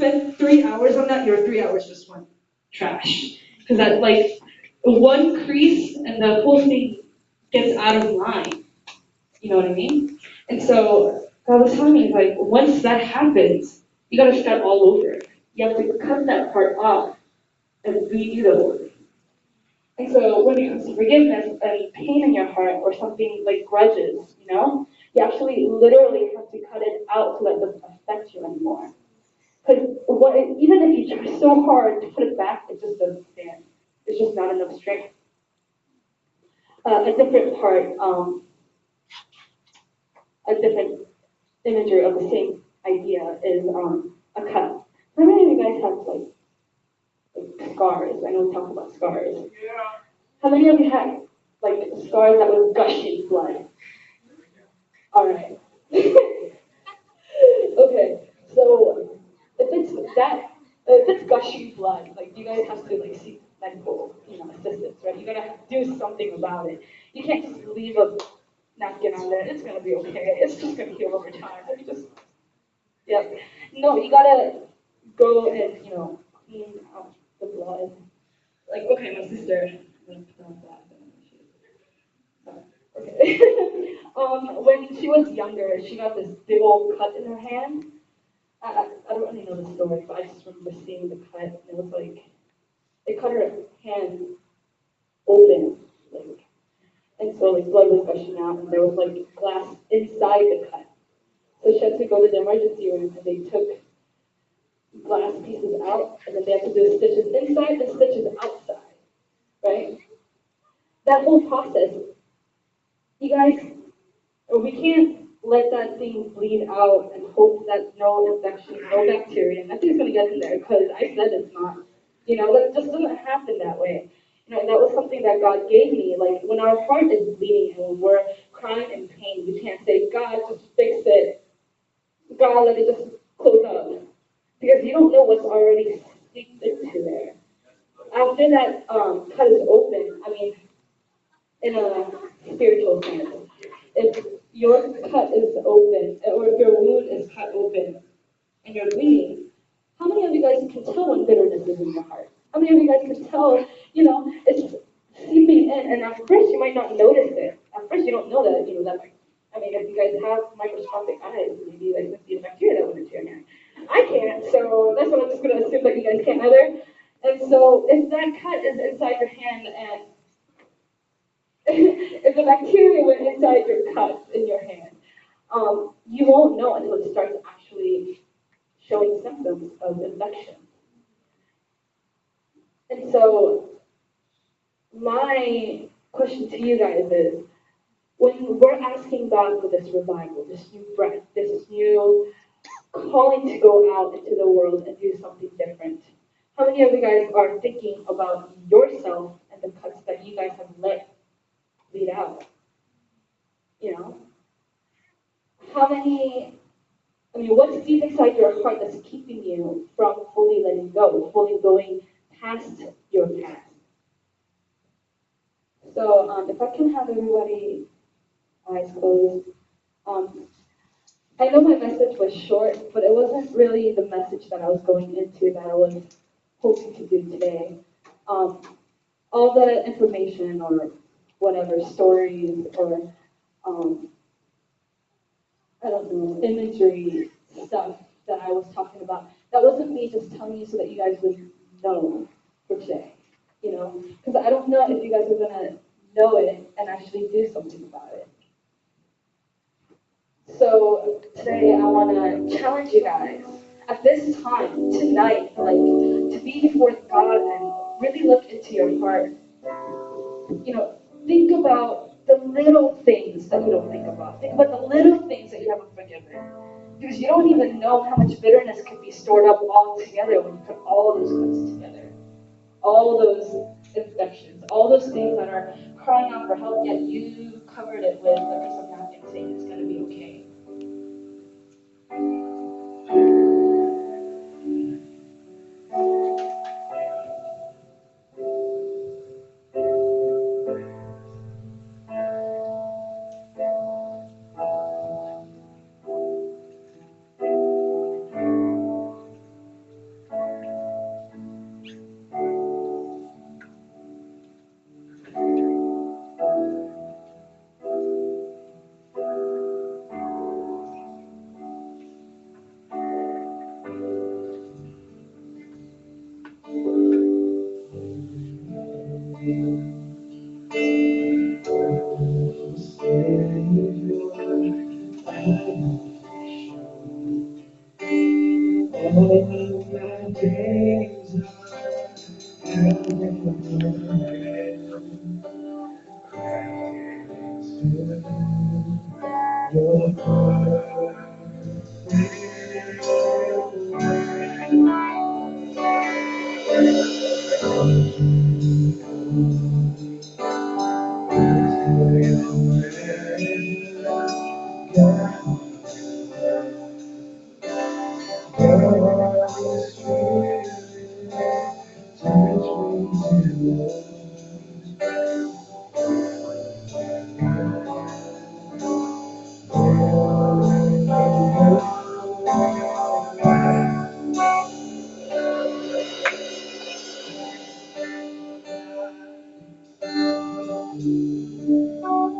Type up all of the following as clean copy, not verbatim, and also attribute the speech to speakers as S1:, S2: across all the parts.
S1: spent 3 hours on that, your 3 hours just went trash. Because that, like, one crease and the whole thing gets out of line. You know what I mean? And so God was telling me, like, once that happens, you gotta start all over. You have to cut that part off and redo the whole thing. And so when it comes to forgiveness and pain in your heart or something like grudges, you actually literally have to cut it out so that it doesn't affect you anymore. Because even if you try so hard to put it back, it just doesn't stand. There's just not enough strength. A different part, a different imagery of the same idea is a cut. How many of you guys have like scars? I know we talk about scars. How many of you had like scars that was gushing blood? All right. Okay. So if it's gushing blood, like you guys have to like seek medical, assistance, right? You gotta do something about it. You can't just leave a napkin on there. It's gonna be okay. It's just gonna heal over time. Yeah. No, you gotta go and clean out the blood. Like, okay, my sister. I'm gonna put on that. Okay. When she was younger, she got this big old cut in her hand. I don't really know the story, but I just remember seeing the cut, and it was like it cut her hand open, like, and so like blood was gushing out, and there was like glass inside the cut. So she had to go to the emergency room, and they took glass pieces out, and then they had to do stitches inside and stitches outside, right? That whole process, you guys, we can't let that thing bleed out and hope that no infection, no bacteria, nothing's going to get in there because I said it's not. That just doesn't happen that way. That was something that God gave me. Like, when our heart is bleeding and when we're crying in pain, we can't say, God, just fix it. God, let it just close up. Because you don't know what's already seeped into there. After that cut is open, I mean, in a spiritual sense, if your cut is open, or if your wound is cut open, and you're bleeding, how many of you guys can tell when bitterness is in your heart? How many of you guys can tell, it's seeping in, and at first you might not notice it. At first you don't know that, I mean, if you guys have microscopic eyes, maybe you guys can see the bacteria that went into your hand. I can't, so that's what I'm just going to assume that you guys can't either. And so if that cut is inside your hand and if the bacteria went inside your cut in your hand, you won't know until it starts actually showing symptoms of infection. And so my question to you guys is, when we're asking God for this revival, this new breath, this new calling to go out into the world and do something different, how many of you guys are thinking about yourself and the cuts that you guys have let bleed out? How many, what's deep inside your heart that's keeping you from fully letting go, fully going past your past? So if I can have everybody eyes closed. I know my message was short, but it wasn't really the message that I was going into that I was hoping to do today. All the information or whatever, stories or I don't know, imagery stuff that I was talking about, that wasn't me just telling you so that you guys would know for today. Because I don't know if you guys are going to know it and actually do something about it. So today I want to challenge you guys at this time, tonight, like to be before God and really look into your heart. Think about the little things that you don't think about. Think about the little things that you haven't forgiven. Because you don't even know how much bitterness could be stored up all together when you put all those cuts together. All those infections, all those things that are crying out for help, yet you covered it with a piece of napkin saying it's going to be okay.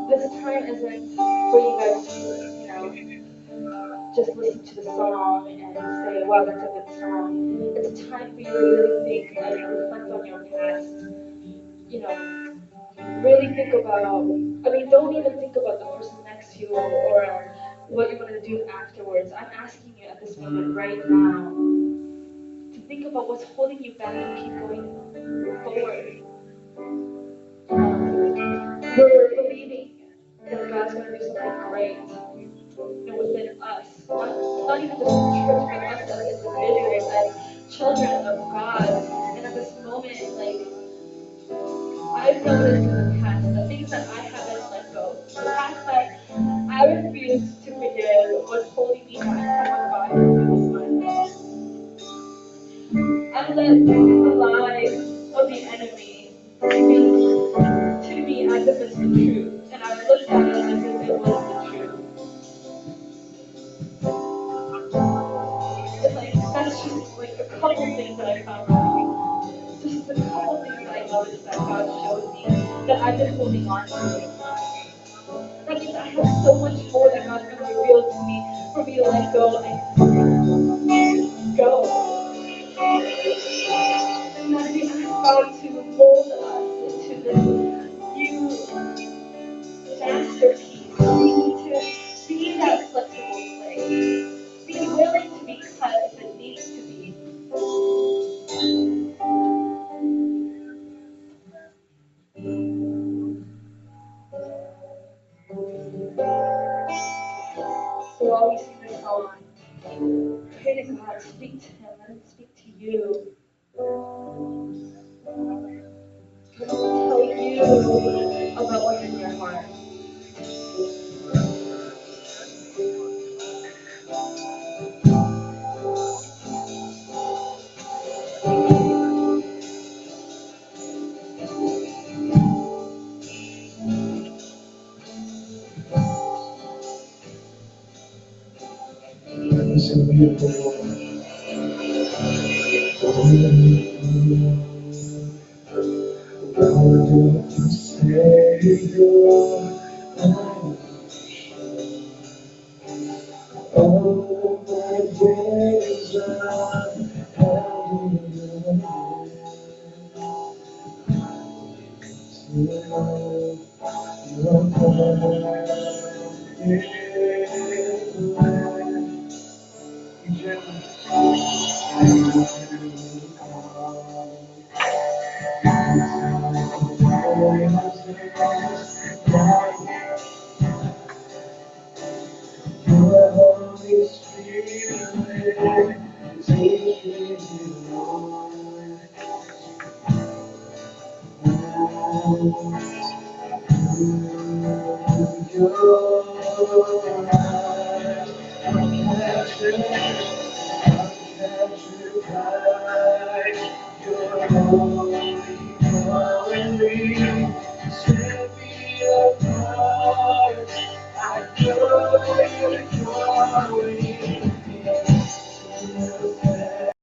S1: This time isn't for you guys to, just listen to the song and say, wow, that's a good song. It's a time for you to really think and reflect on your past. You know, really think about, I mean, don't even think about the person next to you or what you're going to do afterwards. I'm asking you at this moment right now to think about what's holding you back and keep going forward. We're believing that God's going to do something great, within us, not even just the church, but us as individuals, as children of God. And at this moment, like, I've noticed in the past, the things that I haven't let go, the past that I refuse to forgive was holding me back from what God can do in my life. I let the lies of the enemy speak to me as if it's the truth, and I looked at it as if it was the truth. And like that's just like a couple things that I found out. Just a couple things that I noticed that God showed me that I've been holding on to. That means I have so much more that God's going to reveal to me for me to let go and go. And as we ask God to mold us into this new masterpiece, we need to be that flexible clay. Be willing to be cut if it needs to be. So while we sing this song, pray to God, speak to Him, let Him speak to you. Let Him tell you about what's in your heart.